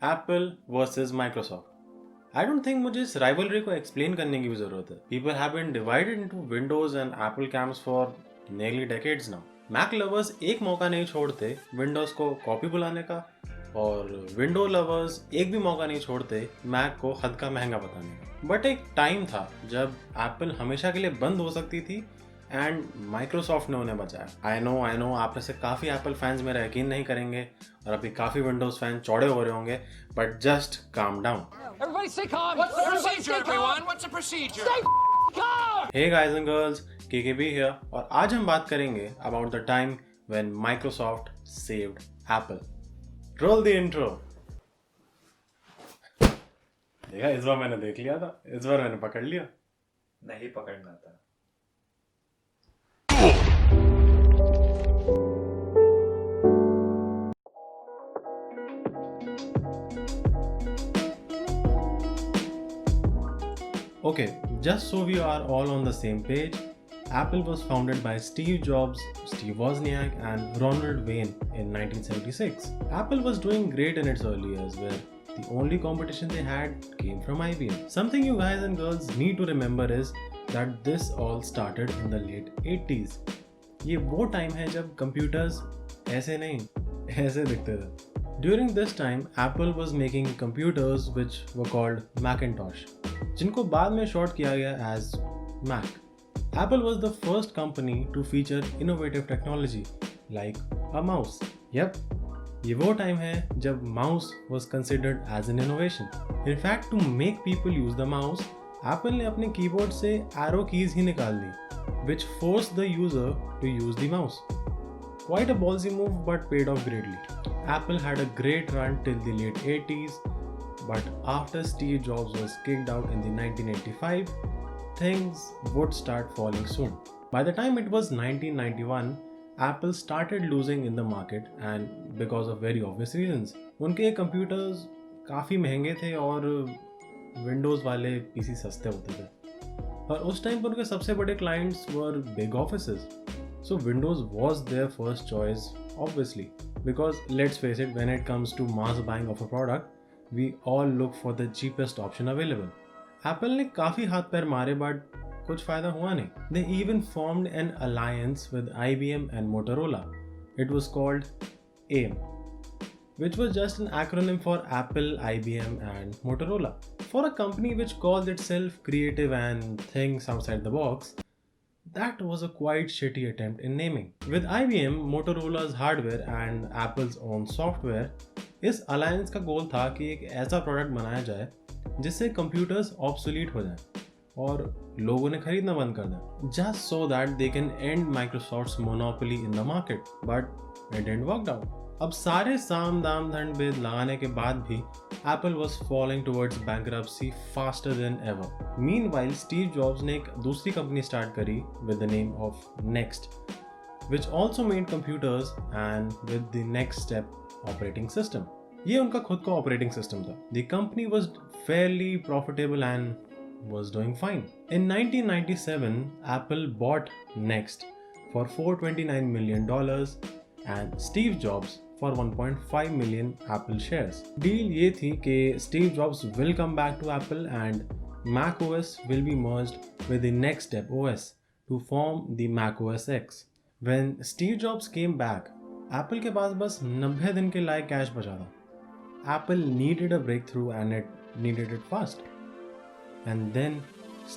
Apple versus Microsoft. I don't think मुझे इस rivalry को explain करने की भी ज़रूरत है. People have been divided into Windows and Apple camps for nearly decades now. Mac lovers एक मौका नहीं छोड़ते Windows को कॉपी बुलाने का, और Windows lovers एक भी मौका नहीं छोड़ते Mac को हद का महंगा बताने का. बट एक टाइम था जब Apple हमेशा के लिए बंद हो सकती थी एंड माइक्रोसॉफ्ट ने उन्हें बचाया. आई नो आप में से काफ़ी एप्पल फैंस मेरा यकीन नहीं करेंगे और अभी काफ़ी विंडोज़ फैन चौड़े हो रहे होंगे, but just calm down. Everybody stay calm. What's the procedure, everyone? What's the procedure? Stay calm! Hey guys and girls, KKB here, और आज हम बात करेंगे about the time when Microsoft saved Apple. Roll the intro. देखा, इस बार मैंने देख लिया था, इस बार मैंने पकड़ लिया. नहीं पकड़ना था. Okay, just so we are all on the same page, Apple was founded by Steve Jobs, Steve Wozniak, and Ronald Wayne in 1976. Apple was doing great in its early years, where the only competition they had came from IBM. Something you guys and girls need to remember is that this all started in the late 80s. ये वो time है जब computers ऐसे नहीं, ऐसे दिखते थे. During this time, Apple was making computers which were called Macintosh, जिनको बाद में शॉर्ट किया गया as Mac. Apple was the first company to feature innovative technology like a mouse. Yep, ये वो टाइम है जब mouse was considered as an innovation. In fact, to make people use the mouse, Apple ने अपने keyboard से arrow keys ही निकाल दी, which forced the user to use the mouse. Quite a ballsy move, but paid off greatly. Apple had a great run till the late 80s, but after Steve Jobs was kicked out in the 1985, things would start falling soon. By the time it was 1991, Apple started losing in the market, and because of very obvious reasons. उनके computers काफ़ी महंगे थे और Windows वाले PC सस्ते होते थे, और उस टाइम पर उनके सबसे बड़े clients were big offices. So Windows was their first choice, obviously, because let's face it, when it comes to mass buying of a product, we all look for the cheapest option available. Apple ने काफ़ी हाथ पैर मारे, but कुछ फ़ायदा हुआ नहीं. They even formed an alliance with IBM and Motorola. It was called AIM, which was just an acronym for Apple, IBM and Motorola. For a company which calls itself creative and thinks outside the box, that was a quite shitty attempt in naming. With IBM, Motorola's hardware and Apple's own software, इस alliance का गोल था कि एक ऐसा product बनाया जाए जिससे computers obsolete हो जाएं और लोगों ने खरीदना बंद कर दें, just so that they can end Microsoft's monopoly in the market. But it didn't work out. अब सारे साम दाम दंड भेद लगाने के बाद भी Apple was falling towards bankruptcy faster than ever. Meanwhile, Steve Jobs ने एक दूसरी कंपनी स्टार्ट करी with the name of Next, which also made computers and with the Next Step operating system. ये उनका खुद का operating system था. The company was fairly profitable and was doing fine. In 1997, Apple bought Next for $429 million and Steve Jobs for 1.5 million Apple shares. Deal ये थी कि Steve Jobs will come back to Apple and Mac OS will be merged with the Next Step OS to form the Mac OS X. When Steve Jobs came back, Apple के पास बस 90 दिन के लायक cash बचा था. Apple needed a breakthrough and it needed it fast. And then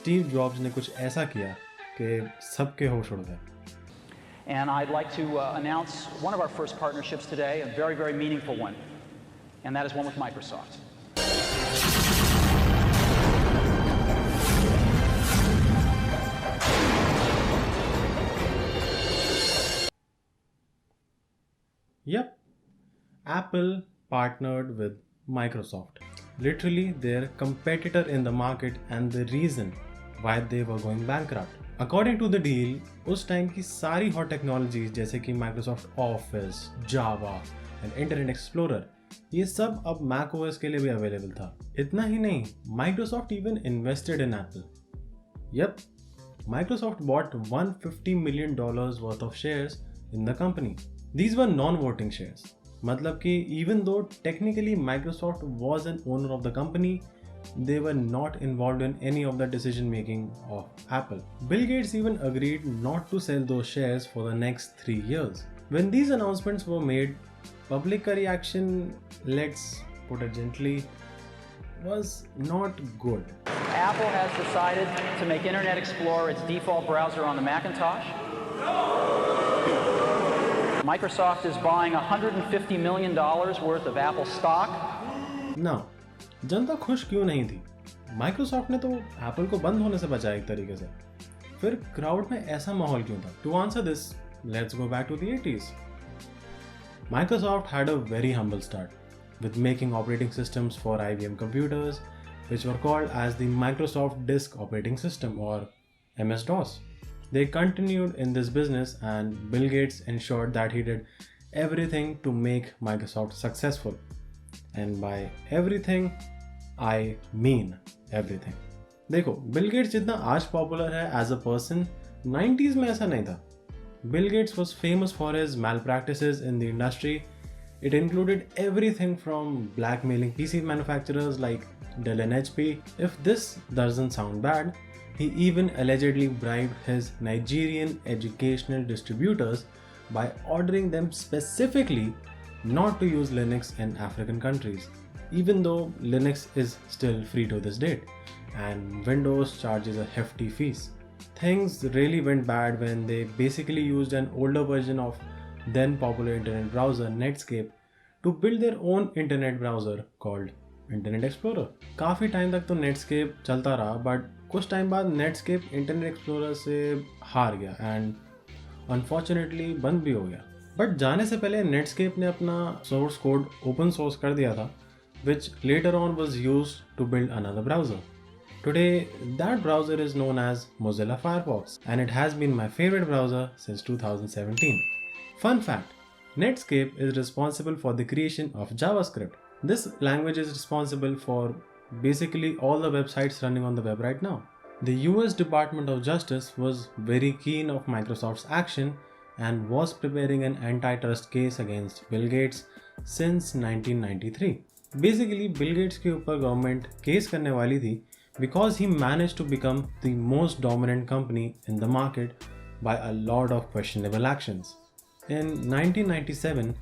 Steve Jobs ने कुछ ऐसा किया कि सबके होश उड़ गए. And I'd like to announce one of our first partnerships today, a very, very meaningful one, and that is one with Microsoft. Yep, Apple partnered with Microsoft, literally their competitor in the market and the reason why they were going bankrupt. According to the deal, उस time की सारी hot technologies जैसे कि Microsoft Office, Java and Internet Explorer, ये सब अब Mac OS के लिए भी अवेलेबल था. इतना ही नहीं, Microsoft even invested in Apple. Yep, Microsoft bought $150 million worth of shares in the company. These were non-voting shares, मतलब कि even though technically Microsoft was an owner of the company, they were not involved in any of the decision making of Apple. Bill Gates even agreed not to sell those shares for the next 3 years. When these announcements were made, public reaction, let's put it gently, was not good. Apple has decided to make Internet Explorer its default browser on the Macintosh. Microsoft is buying $150 million worth of Apple stock. Now, जनता खुश क्यों नहीं थी? Microsoft ने तो Apple को बंद होने से बचाया एक तरीके से। फिर क्राउड में ऐसा माहौल क्यों था? To answer this, let's go back to the 80s. Microsoft had a very humble start with making operating systems for IBM computers, which were called as the Microsoft Disk Operating System or MS-DOS. They continued in this business, and Bill Gates ensured that he did everything to make Microsoft successful. And by everything, I mean everything. देखो, Bill Gates जितना आज popular है as a person, 90s में ऐसा नहीं था. Bill Gates was famous for his malpractices in the industry. It included everything from blackmailing PC manufacturers like Dell and HP. If this doesn't sound bad, he even allegedly bribed his Nigerian educational distributors by ordering them specifically not to use Linux in African countries, even though Linux is still free to this date and Windows charges a hefty fees. Things really went bad when they basically used an older version of then popular internet browser Netscape to build their own internet browser called Internet Explorer. काफ़ी time तक तो Netscape चलता रहा, but कुछ time बाद Netscape Internet Explorer से हार गया एंड अनफॉर्चुनेटली बंद भी हो गया. बट जाने से पहले Netscape ने अपना सोर्स कोड ओपन सोर्स कर दिया था, which later on was used to build another browser. Today, that browser is known as Mozilla Firefox, and it has been my favorite browser since 2017. Fun fact, Netscape is responsible for the creation of JavaScript. This language is responsible for basically all the websites running on the web right now. The US Department of Justice was very keen of Microsoft's action and was preparing an antitrust case against Bill Gates since 1993. Basically, Bill Gates के ऊपर government case करने वाली थी because he managed to become the most dominant company in the market by a lot of questionable actions. In 1997,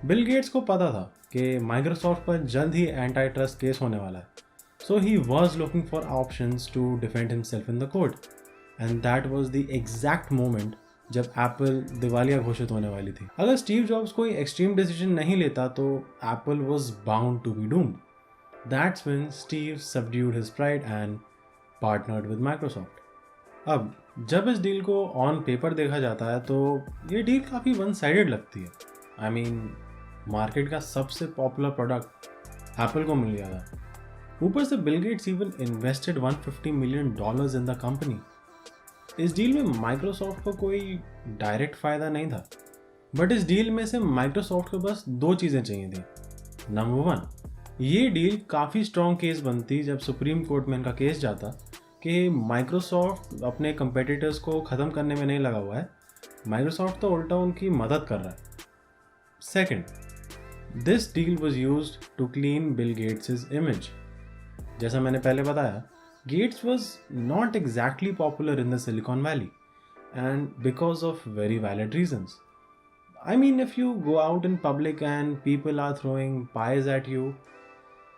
Bill Gates को पता था कि Microsoft पर जल्द ही antitrust केस होने वाला है. So he was looking for options to defend himself in the court. And that was the exact moment जब Apple दिवालिया घोषित होने वाली थी. अगर स्टीव जॉब्स कोई एक्सट्रीम डिसीजन नहीं लेता तो Apple was bound to be doomed. That's when Steve subdued his pride and partnered with Microsoft. अब जब इस डील को ऑन पेपर देखा जाता है तो ये डील काफ़ी वन साइडेड लगती है. आई मीन, मार्केट का सबसे पॉपुलर प्रोडक्ट एप्पल को मिल गया था. ऊपर से Bill Gates even invested $150 million in the company. इस डील में माइक्रोसॉफ्ट को कोई डायरेक्ट फ़ायदा नहीं था, बट इस डील में से माइक्रोसॉफ्ट को बस दो चीज़ें चाहिए थी. नंबर 1, ये डील काफ़ी स्ट्रॉन्ग केस बनती जब सुप्रीम कोर्ट में इनका केस जाता कि माइक्रोसॉफ्ट अपने कंपेटिटर्स को ख़त्म करने में नहीं लगा हुआ है, माइक्रोसॉफ्ट तो उल्टा उनकी मदद कर रहा है. Second, this deal was used to clean Bill Gates image. जैसा मैंने पहले बताया, Gates was not exactly popular in the Silicon Valley and because of very valid reasons. I mean, if you go out in public and people are throwing pies at you,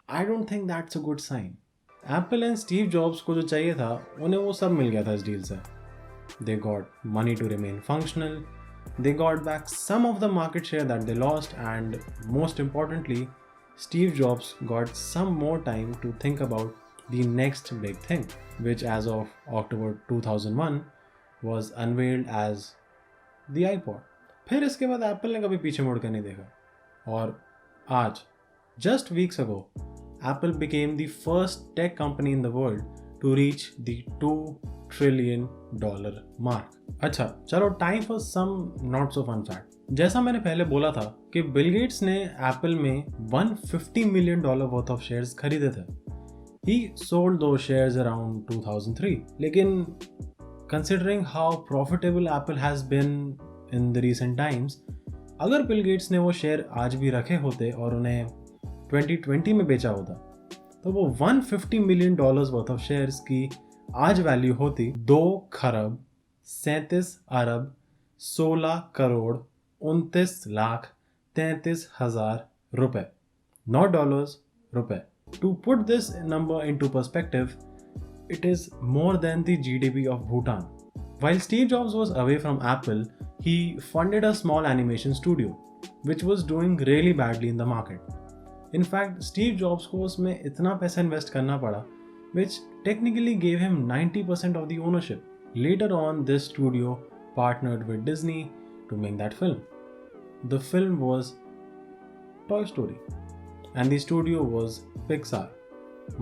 I don't think that's a good sign. Apple and Steve Jobs को जो चाहिए था, उन्हें वो सब मिल गया था इस डील से. They got money to remain functional, they got back some of the market share that they lost, and most importantly, Steve Jobs got some more time to think about the next big thing, which as of October 2001 was unveiled as the iPod. फिर इसके बाद Apple ने कभी पीछे मुड़ कर नहीं देखा, और आज just weeks ago Apple became the first tech company in the world to reach the $2 trillion mark. अच्छा चलो, time for some not so fun fact. जैसा मैंने पहले बोला था कि बिल गेट्स ने एप्पल में $150 million वर्थ ऑफ शेयर्स खरीदे थे. ही सोल्ड दो शेयर्स अराउंड 2003. लेकिन considering how profitable Apple has been in the recent times, अगर बिल गेट्स ने वो शेयर आज भी रखे होते और उन्हें 2020 में बेचा होता तो वो $150 मिलियन वर्थ ऑफ शेयर्स की आज वैल्यू होती 2 खरब 37 अरब 16 करोड़ 29 लाख 33 हजार रुपए, not dollars, रुपए. To put this number into perspective, it is more than the GDP of Bhutan. While Steve Jobs was away from Apple, he funded a small animation studio, which was doing really badly in the market. In fact, Steve Jobs को उसमें इतना पैसा invest करना पड़ा, which technically gave him 90% of the ownership. Later on, this studio partnered with Disney to make that film. The film was Toy Story, and the studio was Pixar.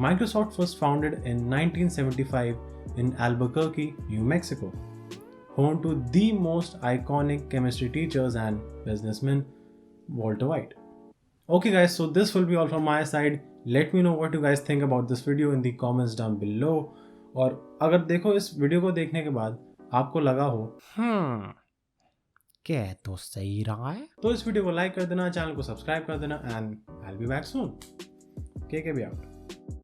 Microsoft was founded in 1975 in Albuquerque, New Mexico, home to the most iconic chemistry teachers and businessman, Walter White. Okay guys, so this will be all from my side. Let me know what you guys think about this video in the comments down below. और अगर देखो इस video को देखने के बाद आपको लगा हो क्या तो सही रहा है, तो इस वीडियो को लाइक कर देना, चैनल को सब्सक्राइब कर देना, and I will be back soon. के बी आउट.